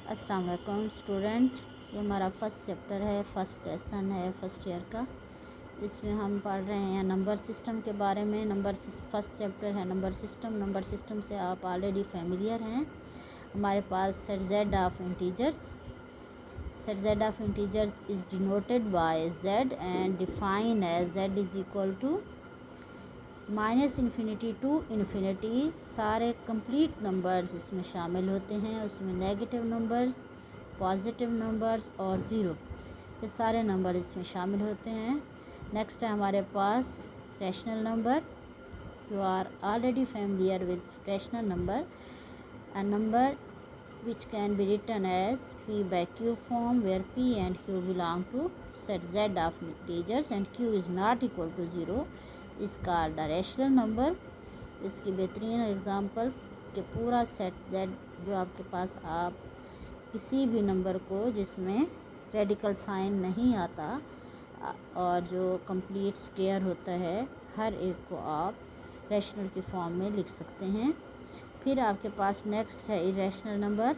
अस्सलाम वालेकुम स्टूडेंट। ये हमारा फर्स्ट चैप्टर है, फर्स्ट लेसन है फर्स्ट ईयर का। इसमें हम पढ़ रहे हैं नंबर सिस्टम के बारे में। फर्स्ट चैप्टर है नंबर सिस्टम। नंबर सिस्टम से आप ऑलरेडी फेमिलियर हैं। हमारे पास set Z of integers. Set Z of integers is denoted by Z and define as Z is equal to -minus infinity to infinity. सारे कंप्लीट नंबर्स इसमें शामिल होते हैं। उसमें नेगेटिव नंबर्स, पॉजिटिव नंबर्स और ज़ीरो, ये सारे नंबर इसमें शामिल होते हैं। नेक्स्ट है हमारे पास rational number. You are already familiar with rational number. A number which can be written as p by q form where p and q belong to set z of integers and q is not equal to 0 is called a rational number। इसकी बेहतरीन example कि पूरा set z जो आपके पास, आप किसी भी number को जिसमें रेडिकल साइन नहीं आता और जो कंप्लीट स्क्वायर होता है, हर एक को आप रैशनल की फॉर्म में लिख सकते हैं। फिर आपके पास नेक्स्ट है इरेशनल नंबर।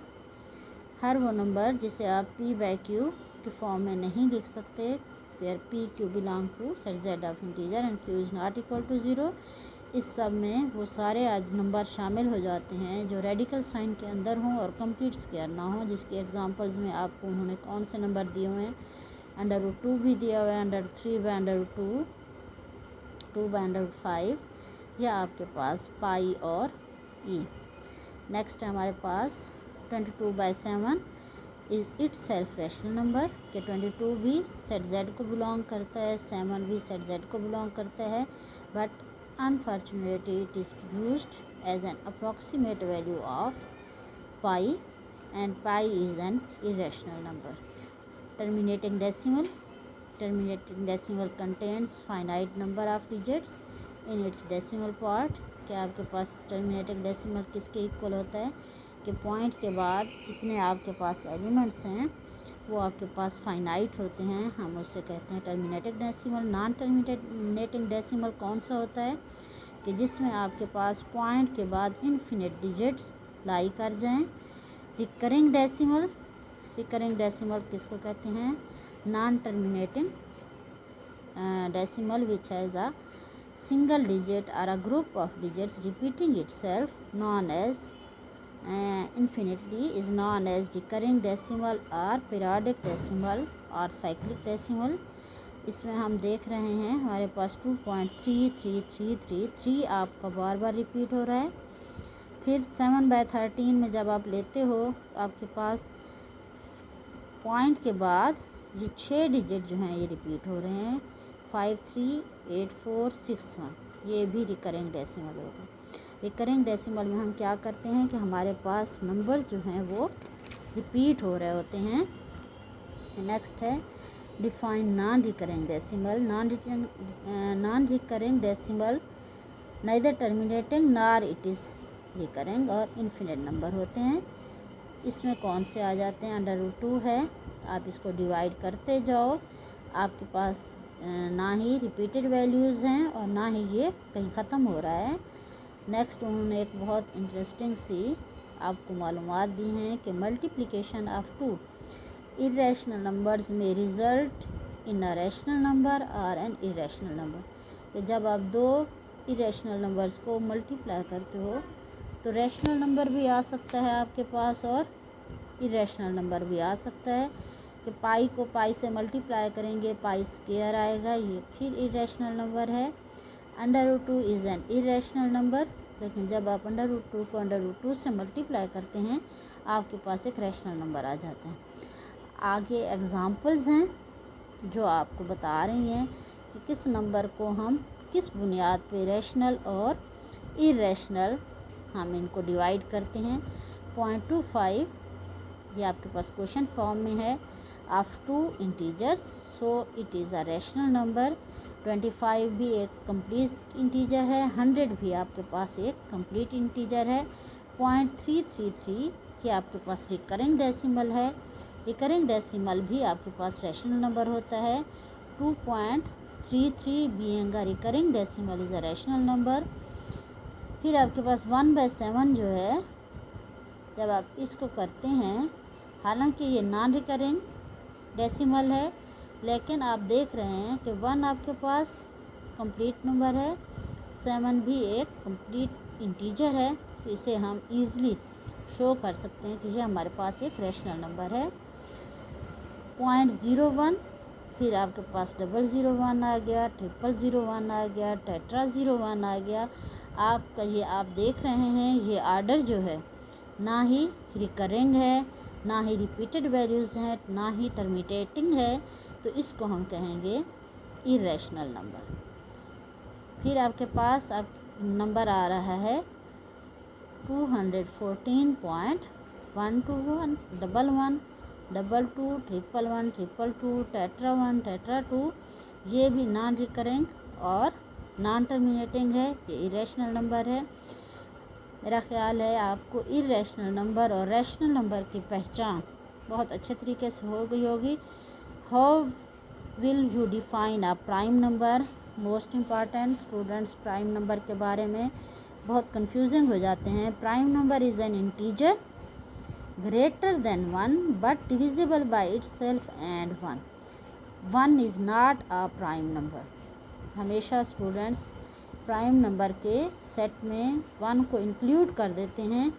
हर वो नंबर जिसे आप p बाई क्यू के फॉर्म में नहीं लिख सकते, where p q belong to set z of integer and q is not equal to 0। इस सब में वो सारे आज नंबर शामिल हो जाते हैं जो रेडिकल साइन के अंदर हों और कंप्लीट स्क्वायर ना हो। जिसके एग्जांपल्स में आपको उन्होंने कौन से नंबर दिए हुए हैं, √2 भी दिया हुआ है, √3 बाई √2, 2 बाई √5, या आपके पास पाई और ई। नेक्स्ट है हमारे पास 22/7 is it's self rational number कि 22 भी सेट जेड को बिलोंग करता है, 7 भी सेट जेड को बिलोंग करता है, but unfortunately it is used as an approximate value of pi and pi is an irrational number. Terminating decimal contains finite number of digits in its decimal part. क्या आपके पास terminating decimal किसके equal होता है कि point के बाद जितने आपके पास एलिमेंट्स हैं वो आपके पास फाइनाइट होते हैं, हम उससे कहते हैं terminating decimal. Non terminating decimal कौन सा होता है कि जिसमें आपके पास पॉइंट के बाद इन्फिनिट डिजिट्स लाई कर जाएं। रिकरिंग डेसिमल किसको कहते हैं? Non terminating decimal which has a single digit or a group of digits repeating itself, known as infinitely, is known as recurring decimal or periodic decimal or cyclic decimal। इसमें हम देख रहे हैं हमारे पास 2.3333 आपका बार बार रिपीट हो रहा है। फिर 7/13 में जब आप लेते हो तो आपके पास पॉइंट के बाद ये 6 डिजिट जो हैं ये रिपीट हो रहे हैं, 538461, ये भी रिकरिंग डेसिमल होगा। रिकरिंग डेसिमल में हम क्या करते हैं कि हमारे पास नंबर जो हैं वो रिपीट हो रहे होते हैं। नेक्स्ट है define non recurring decimal. Non recurring decimal neither terminating nor it is recurring और इन्फिनिट नंबर होते हैं। इसमें कौन से आ जाते हैं? √2 है, आप इसको डिवाइड करते जाओ, आपके पास ना ही रिपीटेड वैल्यूज़ हैं और ना ही ये कहीं ख़त्म हो रहा है। नेक्स्ट उन्होंने एक बहुत इंटरेस्टिंग सी आपको मालूमात दी हैं कि मल्टीप्लिकेशन ऑफ 2 इरेशनल नंबर्स में result in a rational number और एन इरेशनल नंबर। कि जब आप दो इरेशनल नंबर्स को मल्टीप्लाई करते हो तो रैशनल नंबर भी आ सकता है आपके पास और इरेशनल नंबर भी आ सकता है। कि पाई को पाई से मल्टीप्लाई करेंगे, पाई स्क्वायर आएगा, ये फिर इरेशनल नंबर है। √2 इज़ एन इरेशनल नंबर, लेकिन जब आप √2 को √2 से मल्टीप्लाई करते हैं आपके पास एक रैशनल नंबर आ जाता है। आगे एग्ज़ाम्पल्स हैं जो आपको बता रही हैं कि किस नंबर को हम किस बुनियाद पे रैशनल और इरेशनल हम इनको डिवाइड करते हैं। 0.25 ये आपके पास क्वेश्चन फॉर्म में है, of 2 integers, so it is a rational number. 25 भी एक कंप्लीट इंटीजर है, 100 भी आपके पास एक कंप्लीट इंटीजर है। 0.333 ये आपके पास रिकरिंग डेसिमल है। रिकरिंग डेसिमल भी आपके पास रैशनल नंबर होता है। 2.33 being a recurring decimal is a rational number. फिर आपके पास 1/7 जो है, जब आप इसको करते हैं हालांकि ये नॉन रिकरिंग डेसिमल है, लेकिन आप देख रहे हैं कि 1 आपके पास कंप्लीट नंबर है, 7 भी एक कंप्लीट इंटीजर है, तो इसे हम ईज़िली शो कर सकते हैं कि ये हमारे पास एक रैशनल नंबर है। 0.01, फिर आपके पास 001 आ गया, 0001 आ गया, टेट्रा 01 आ गया। आपका ये आप देख रहे हैं ये आर्डर जो है ना ही रिकरिंग है, ना ही रिपीटेड वैल्यूज़ हैं, ना ही टर्मिनेटिंग है, तो इसको हम कहेंगे इरेशनल नंबर। फिर आपके पास अब नंबर आ रहा है 214.121, 11, 22, 111, 222, टेट्रा 1, टेट्रा 2, ये भी नॉन रिकरिंग और नॉन टर्मिनेटिंग है, ये इरेशनल नंबर है। मेरा ख़्याल है आपको इरेशनल नंबर और रैशनल नंबर की पहचान बहुत अच्छे तरीके से हो गई होगी। How will you define a prime number? Most important students, prime number के बारे में बहुत कंफ्यूजिंग हो जाते हैं। Prime number is an integer greater than 1 but divisible by itself and 1 is not a prime number. हमेशा स्टूडेंट्स प्राइम नंबर के set में 1 को इंक्लूड कर देते हैं।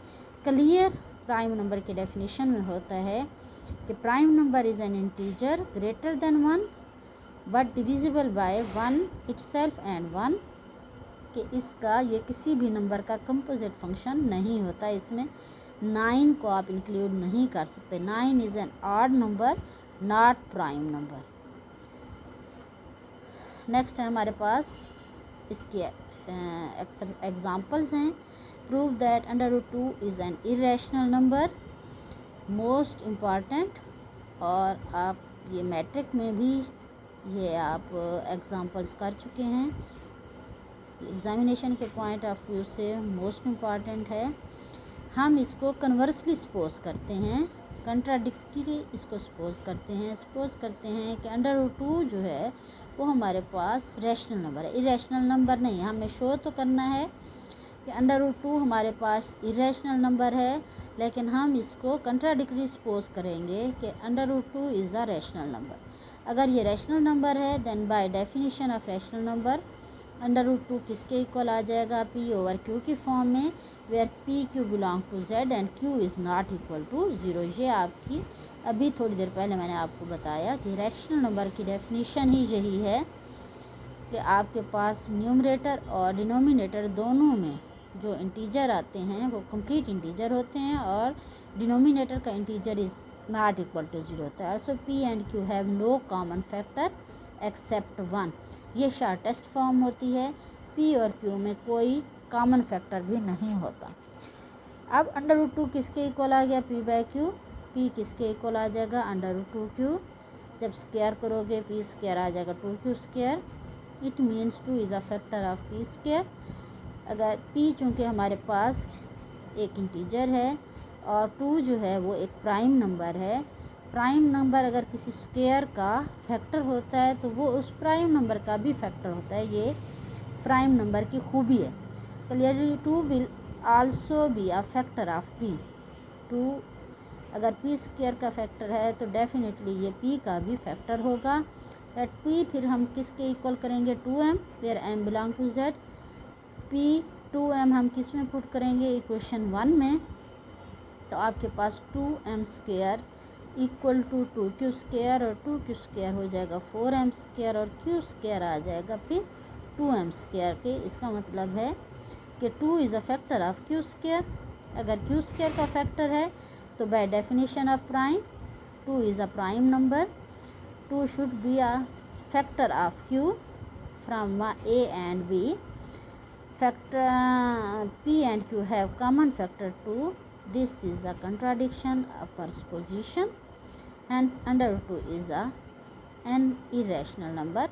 क्लियर प्राइम नंबर की डेफिनेशन में होता है कि prime number is an integer greater than 1 but divisible by 1 itself and 1, कि इसका ये किसी भी नंबर का कंपोजिट फंक्शन नहीं होता। इसमें 9 को आप इंक्लूड नहीं कर सकते। 9 is an odd number, not prime number. Next है हमारे पास इसके एग्जांपल्स हैं। Prove that √2 is an irrational number, most important, और आप ये मैट्रिक में भी ये आप एग्जांपल्स कर चुके हैं। एग्जामिनेशन के पॉइंट ऑफ व्यू से मोस्ट इम्पॉर्टेंट है। हम इसको कन्वर्सली सपोज करते हैं, कंट्राडिक्टरी इसको सपोज करते हैं। सपोज करते हैं कि √2 जो है वो हमारे पास रैशनल नंबर है, इरेशनल नंबर नहीं। हमें शो तो करना है कि √2 हमारे पास इरेशनल नंबर है, लेकिन हम इसको कंट्राडिक्टरी सपोज करेंगे कि √2 इज़ अ रैशनल नंबर। अगर ये रैशनल नंबर है then by definition of rational number √2 किसके इक्वल आ जाएगा? P/Q की फॉर्म में, where PQ belong to Z and Q is not equal to 0। ये आपकी अभी थोड़ी देर पहले मैंने आपको बताया कि रैशनल नंबर की डेफिनेशन ही यही है कि आपके पास न्यूमरेटर और डिनोमिनेटर दोनों में जो इंटीजर आते हैं वो कंप्लीट इंटीजर होते हैं और डिनोमिनेटर का integer is not equal to 0 होता है। So P and Q have no common factor except 1। ये शॉर्टेस्ट फॉर्म होती है। P और Q में कोई कॉमन फैक्टर भी नहीं होता। अब √2 किसके इक्वल आ गया? P/Q। P किसके इक्वल आ जाएगा? √2Q। जब स्क्वायर करोगे P स्क्वायर आ जाएगा 2Q square. It means 2 is a factor of P square. अगर P चूँकि हमारे पास एक इंटीजर है और 2 जो है वो एक प्राइम नंबर है, प्राइम नंबर अगर किसी स्क्वायर का फैक्टर होता है तो वो उस प्राइम नंबर का भी फैक्टर होता है। ये प्राइम नंबर की खूबी है। Clearly 2 will also be a factor of P। 2 अगर P स्क्वायर का फैक्टर है तो डेफिनेटली ये P का भी फैक्टर होगा। एट P फिर हम किसके इक्वल करेंगे? 2m, where m belong to Z। P 2m हम किस में पुट करेंगे? इक्वेशन 1 में। तो आपके पास 2m square equal to 2q square और 2q स्क्वायर हो जाएगा 4m स्क्वायर और q स्क्वायर आ जाएगा फिर 2m स्क्वायर के। इसका मतलब है कि 2 is a factor of q square. अगर q स्क्वायर का फैक्टर है तो bye definition of prime 2 is a prime number. 2 should be a factor of q from a and b। Factor P and Q have common factor 2. This is a contradiction of first position. Hence √2 is an irrational number.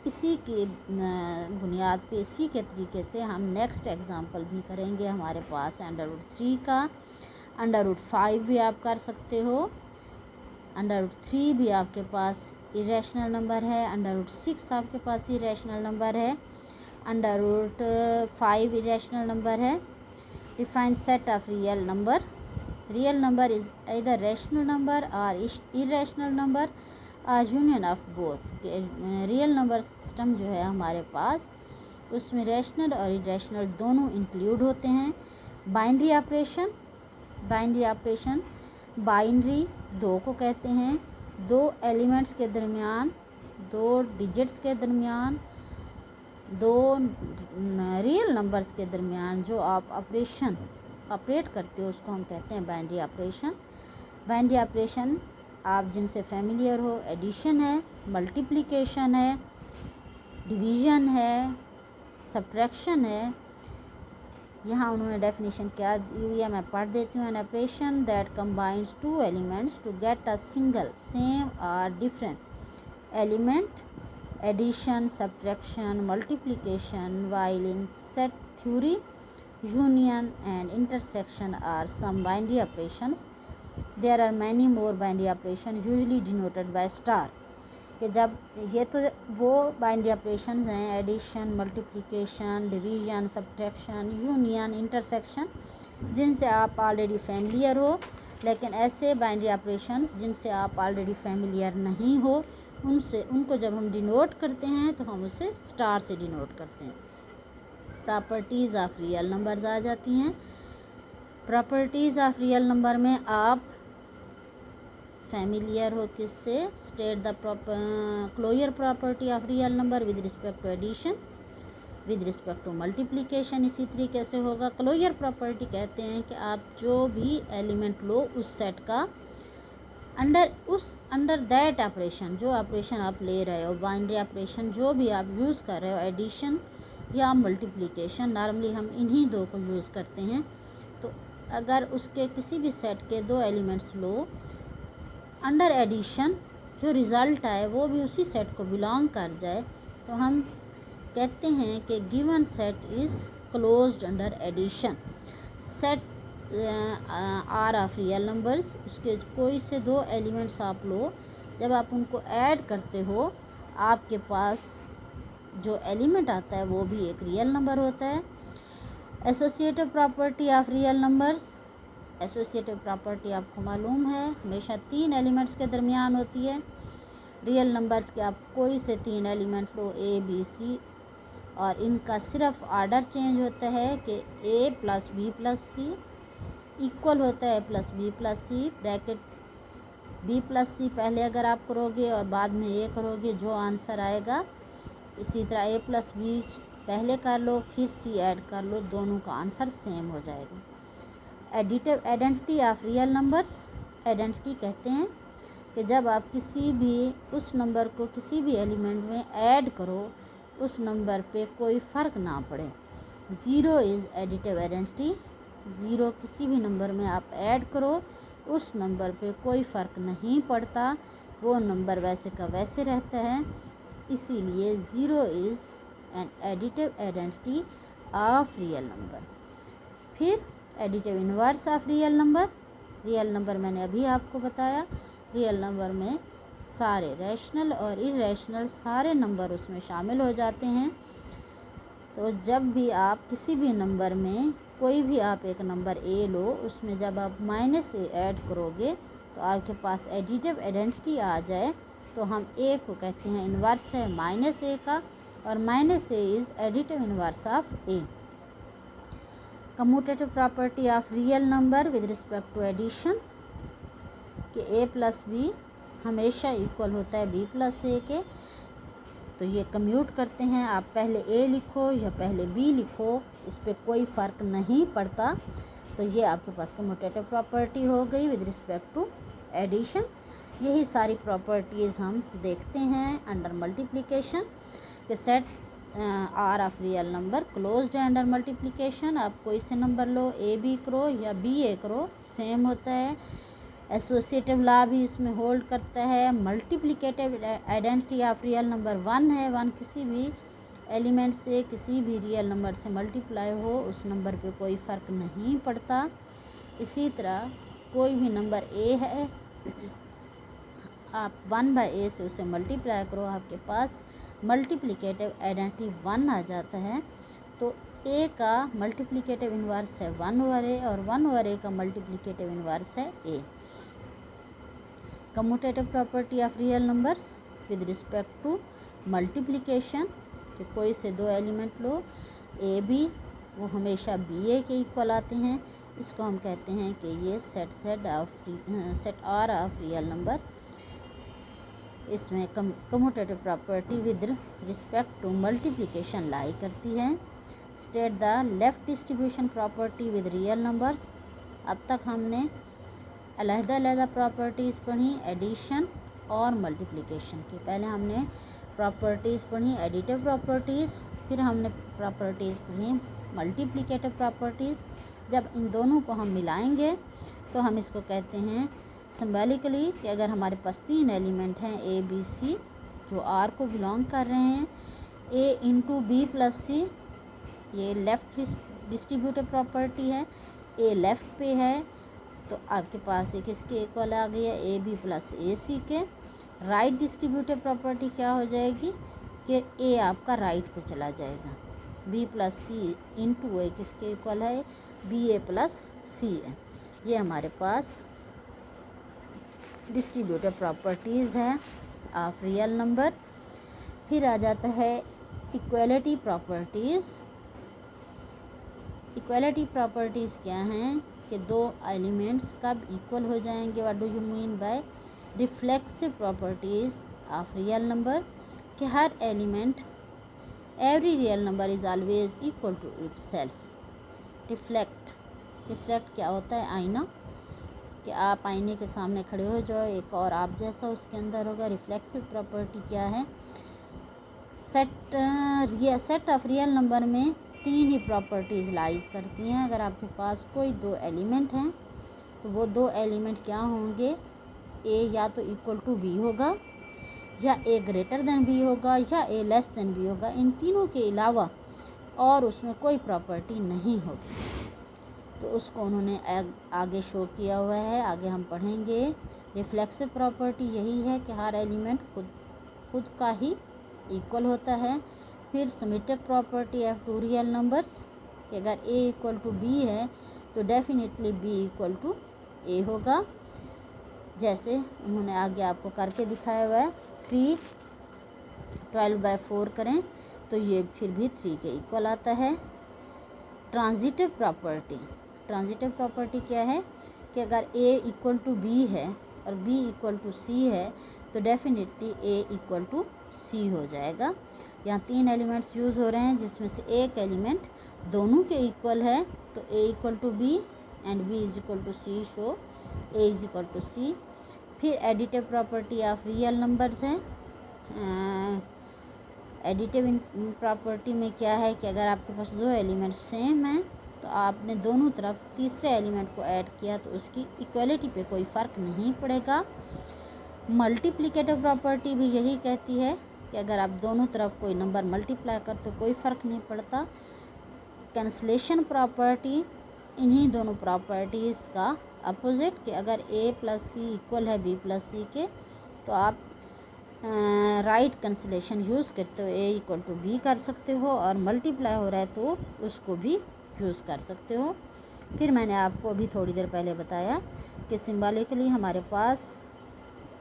इसी की बुनियाद पे इसी के तरीके से हम next example भी करेंगे। हमारे पास √3 का, √5 भी आप कर सकते हो। √3 भी आपके पास इरेशनल नंबर है। √6 आपके पास इरेशनल नंबर है। √5 इरेशनल नंबर है। Define set of real number. Real number is either rational number और इरेशनल नंबर और union of both. Real number system जो है हमारे पास, उसमें रैशनल और इरेशनल दोनों इंक्लूड होते हैं। बाइनरी ऑपरेशन, बाइनरी दो को कहते हैं, दो एलिमेंट्स के दरमियान, दो डिजिट्स के दरमियान, दो रियल नंबर्स के दरमियान जो आप ऑपरेट करते हो उसको हम कहते हैं बाइनरी ऑपरेशन। बाइनरी ऑपरेशन आप जिनसे फेमिलियर हो, एडिशन है, मल्टीप्लिकेशन है, डिवीज़न है, सब्ट्रैक्शन है। यहाँ उन्होंने डेफिनेशन क्या दी हुई है, मैं पढ़ देती हूँ। An operation that combines two elements to get a single same और different element, addition, subtraction, multiplication, while in set theory union and intersection are some binary operations. There are many more binary operations usually denoted by star. कि जब ये तो वो binary operations हैं, addition, multiplication, division, subtraction, union, intersection, जिनसे आप already familiar हो। लेकिन ऐसे बाइनरी ऑपरेशंस जिनसे आप ऑलरेडी फेमिलियर नहीं हो, उनको जब हम डिनोट करते हैं तो हम उसे स्टार से डिनोट करते हैं। प्रॉपर्टीज़ ऑफ रियल नंबर्स आ जाती हैं। प्रॉपर्टीज़ ऑफ रियल नंबर में आप फेमिलियर हो किससे? State the closure property of real number with respect to addition, with respect to multiplication. इसी तरीके से होगा। क्लोजर प्रॉपर्टी कहते हैं कि आप जो भी एलिमेंट लो उस सेट का अंडर दैट ऑपरेशन, जो ऑपरेशन आप ले रहे हो, बाइनरी ऑपरेशन जो भी आप यूज़ कर रहे हो, एडिशन या मल्टीप्लिकेशन, नॉर्मली हम इन्हीं दो को यूज़ करते हैं। तो अगर उसके किसी भी सेट के दो एलिमेंट्स लो, अंडर एडिशन जो रिज़ल्ट आए वो भी उसी सेट को बिलोंग कर जाए, तो हम कहते हैं कि given set is closed under addition. Set R of real numbers, उसके कोई से दो एलिमेंट्स आप लो, जब आप उनको ऐड करते हो आपके पास जो एलिमेंट आता है वो भी एक रियल नंबर होता है। Associative property of real numbers, associative property आपको मालूम है हमेशा तीन एलिमेंट्स के दरमियान होती है। रियल नंबर्स के आप कोई से तीन element low, A B C, और इनका सिर्फ ऑर्डर चेंज होता है कि A plus B plus C equal होता है प्लस बी प्लस सी, ब्रैकेट बी प्लस सी पहले अगर आप करोगे और बाद में ए करोगे जो आंसर आएगा। इसी तरह ए प्लस बी पहले कर लो फिर सी ऐड कर लो, दोनों का आंसर सेम हो जाएगा। Additive identity of real numbers, identity कहते हैं कि जब आप किसी भी उस नंबर को किसी भी एलिमेंट में ऐड करो उस नंबर पे कोई फ़र्क ना पड़े। Zero is additive identity, zero किसी भी नंबर में आप ऐड करो उस नंबर पे कोई फ़र्क नहीं पड़ता, वो नंबर वैसे का वैसे रहता है, इसीलिए zero is an additive identity of real number. फिर additive inverse of real number, real number मैंने अभी आपको बताया, रियल नंबर में सारे रैशनल और इरेशनल सारे नंबर उसमें शामिल हो जाते हैं। तो जब भी आप किसी भी नंबर में कोई भी आप एक नंबर ए लो, उसमें जब आप माइनस ए ऐड करोगे तो आपके पास एडिटिव आइडेंटिटी आ जाए, तो हम ए को कहते हैं इन्वर्स है माइनस ए का, और minus A is additive inverse of A. Commutative property of real number with respect to addition, कि ए प्लस बी हमेशा इक्वल होता है बी प्लस ए के, तो ये कम्यूट करते हैं। आप पहले ए लिखो या पहले बी लिखो, इस पर कोई फ़र्क नहीं पड़ता। तो ये आपके पास कम्यूटेटिव प्रॉपर्टी हो गई विद रिस्पेक्ट टू एडिशन। यही सारी प्रॉपर्टीज़ हम देखते हैं अंडर मल्टीप्लिकेशन, कि set R of real number closed है अंडर मल्टीप्लिकेशन। आप कोई से नंबर लो, ए बी करो या बी ए करो, सेम होता है। एसोसिएटिव लॉ भी इसमें होल्ड करता है। Multiplicative identity of real number one है, वन किसी भी एलिमेंट से किसी भी रियल नंबर से मल्टीप्लाई हो उस नंबर पे कोई फ़र्क नहीं पड़ता। इसी तरह कोई भी नंबर ए है, आप 1/a से उसे मल्टीप्लाई करो, आपके पास मल्टीप्लिकेटिव आइडेंटिटी वन आ जाता है। तो ए का मल्टीप्लिकेटिव इन्वर्स है 1/a और 1/a का मल्टीप्लिकेटिव इन्वर्स है a। Commutative property of real numbers with respect to multiplication, कि कोई से दो एलिमेंट लो ए बी, वो हमेशा बी ए के इक्वल आते हैं, इसको हम कहते हैं कि ये set R of real number. इसमें commutative property with respect to multiplication लाई करती है। State the left distribution property with real numbers. अब तक हमने अलग-अलग प्रॉपर्टीज़ पढ़ी एडिशन और मल्टीप्लिकेशन की। पहले हमने प्रॉपर्टीज़ पढ़ी एडिटिव प्रॉपर्टीज़, फिर हमने प्रॉपर्टीज़ पढ़ी मल्टीप्लिकेटिव प्रॉपर्टीज़। जब इन दोनों को हम मिलाएंगे तो हम इसको कहते हैं सिंबॉलिकली कि अगर हमारे पास 3 एलिमेंट हैं ए बी सी जो आर को बिलोंग कर रहे हैं, ए इंटू बी प्लस सी, ये लेफ़्ट डिस्ट्रीब्यूटिव प्रॉपर्टी है, ए लेफ़्ट पे है तो आपके पास एक इसके इक्वल आ गया ए बी प्लस ए सी के। राइट डिस्ट्रीब्यूटिव प्रॉपर्टी क्या हो जाएगी कि ए आपका राइट पे चला जाएगा, बी प्लस सी इंटू ए किसके इक्वल है बी ए प्लस सी है। ये हमारे पास डिस्ट्रीब्यूटिव प्रॉपर्टीज़ है ऑफ रियल नंबर। फिर आ जाता है इक्वलिटी प्रॉपर्टीज़। इक्वलिटी प्रॉपर्टीज़ क्या हैं कि दो एलिमेंट्स कब इक्वल हो जाएंगे। What do you mean by reflexive properties of real number, कि हर element every real number is always equal to itself. Reflect क्या होता है आईना, कि आप आईने के सामने खड़े हो जाओ, एक और आप जैसा उसके अंदर होगा। रिफ्लेक्सिव प्रॉपर्टी क्या है, सेट ऑफ रियल नंबर में 3 ही प्रॉपर्टीज़ लाइज करती हैं। अगर आपके पास कोई 2 एलिमेंट हैं तो वो 2 एलिमेंट क्या होंगे, ए या तो इक्वल टू बी होगा, या ए ग्रेटर देन बी होगा, या ए लेस देन बी होगा। इन तीनों के अलावा और उसमें कोई प्रॉपर्टी नहीं होगी, तो उसको उन्होंने आगे शो किया हुआ है, आगे हम पढ़ेंगे। रिफ्लेक्सिव प्रॉपर्टी यही है कि हर एलिमेंट खुद का ही इक्वल होता है। फिर symmetric property of 2 real numbers, कि अगर ए इक्वल टू बी है तो डेफिनेटली बी इक्वल टू ए होगा, जैसे उन्होंने आगे आपको करके दिखाया हुआ है। 3 12/4 करें तो ये फिर भी 3 के इक्वल आता है। ट्रांजिटिव प्रॉपर्टी क्या है कि अगर ए इक्वल टू बी है और बी इक्वल टू सी है तो डेफिनेटली ए इक्वल टू सी हो जाएगा। यहाँ 3 एलिमेंट्स यूज़ हो रहे हैं जिसमें से एक एलिमेंट दोनों के इक्वल है, तो A equal to B and B is equal to C, so A is equal to C. फिर additive property of real numbers है। एडिटिव प्रॉपर्टी में क्या है कि अगर आपके पास 2 एलिमेंट सेम हैं तो आपने दोनों तरफ तीसरे एलिमेंट को ऐड किया तो उसकी इक्वलिटी पे कोई फ़र्क नहीं पड़ेगा। मल्टीप्लिकेटिव प्रॉपर्टी भी यही कहती है कि अगर आप दोनों तरफ कोई नंबर मल्टीप्लाई करते तो कोई फ़र्क नहीं पड़ता। कैंसलेशन प्रॉपर्टी इन्हीं दोनों प्रॉपर्टीज़ का अपोजिट, कि अगर ए प्लस सी इक्वल है बी प्लस सी के तो आप राइट कैंसलेशन यूज़ करते हो, ए इक्वल टू बी कर सकते हो, और मल्टीप्लाई हो रहा है तो उसको भी यूज़ कर सकते हो। फिर मैंने आपको अभी थोड़ी देर पहले बताया कि सिंबॉलिकली हमारे पास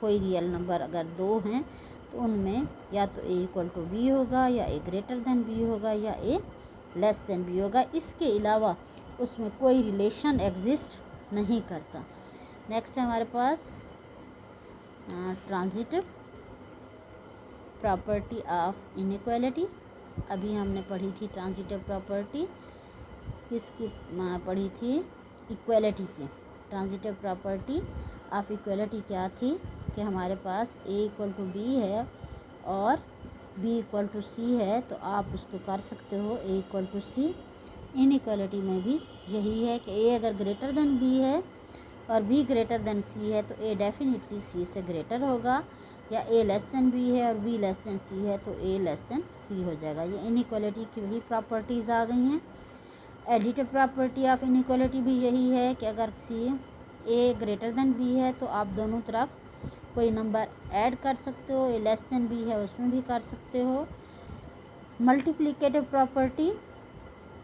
कोई रियल नंबर अगर 2 हैं तो उनमें या तो ए इक्वल टू बी होगा, या ए ग्रेटर देन बी होगा, या ए लेस देन बी होगा। इसके अलावा उसमें कोई रिलेशन एग्जिस्ट नहीं करता। नेक्स्ट है हमारे पास ट्रांजिटिव प्रॉपर्टी ऑफ इनइक्वालिटी। अभी हमने पढ़ी थी ट्रांजिटिव प्रॉपर्टी, किसकी पढ़ी थी, इक्वलिटी की। ट्रांजिटिव प्रॉपर्टी ऑफ इक्वलिटी क्या थी कि हमारे पास ए इक्वल टू बी है और बी इक्वल टू सी है तो आप उसको कर सकते हो ए इक्वल टू सी। इनइक्वालिटी में भी यही है कि ए अगर ग्रेटर देन बी है और बी ग्रेटर देन सी है तो ए डेफिनेटली सी से ग्रेटर होगा, या ए लेस देन बी है और बी लेस देन सी है तो ए लेस देन सी हो जाएगा। ये इनइक्वालिटी की भी प्रॉपर्टीज़ आ गई हैं। एडिटिव प्रॉपर्टी ऑफ इनइक्वालिटी भी यही है कि अगर सी ए ग्रेटर देन बी है तो आप दोनों तरफ कोई नंबर ऐड कर सकते हो, ए लेस देन बी है उसमें भी कर सकते हो। मल्टीप्लिकेटिव प्रॉपर्टी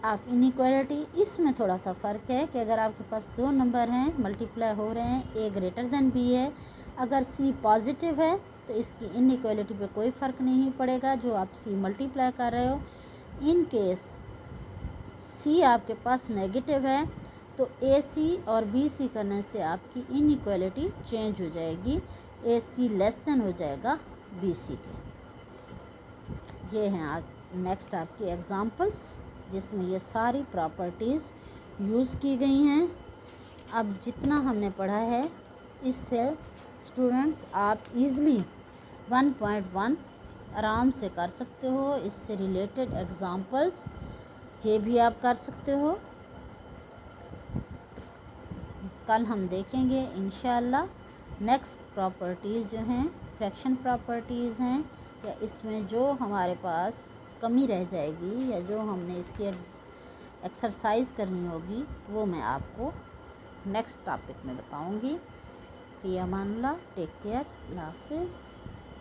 ऑफ इनइक्वालिटी, इसमें थोड़ा सा फ़र्क है कि अगर आपके पास दो नंबर हैं मल्टीप्लाई हो रहे हैं, ए ग्रेटर देन बी है, अगर सी पॉजिटिव है तो इसकी इनइक्वालिटी पे कोई फ़र्क नहीं पड़ेगा जो आप सी मल्टीप्लाई कर रहे हो। इन केस सी आपके पास नेगेटिव है तो ए सी और बी सी करने से आपकी इनइक्वालिटी चेंज हो जाएगी, ए सी लेस देन हो जाएगा बी सी के। ये हैं नेक्स्ट आपकी एग्ज़ाम्पल्स जिसमें ये सारी प्रॉपर्टीज़ यूज़ की गई हैं। अब जितना हमने पढ़ा है इससे स्टूडेंट्स आप इजीली 1.1 आराम से कर सकते हो। इससे रिलेटेड एग्ज़ाम्पल्स ये भी आप कर सकते हो। कल हम देखेंगे इंशाल्लाह नेक्स्ट प्रॉपर्टीज़ जो हैं फ्रैक्शन प्रॉपर्टीज़ हैं, या इसमें जो हमारे पास कमी रह जाएगी या जो हमने इसकी एक्सरसाइज करनी होगी वो मैं आपको नेक्स्ट टॉपिक में बताऊंगी। फ़ी अमानिल्लाह, टेक केयर, अल्लाह हाफ़िज़।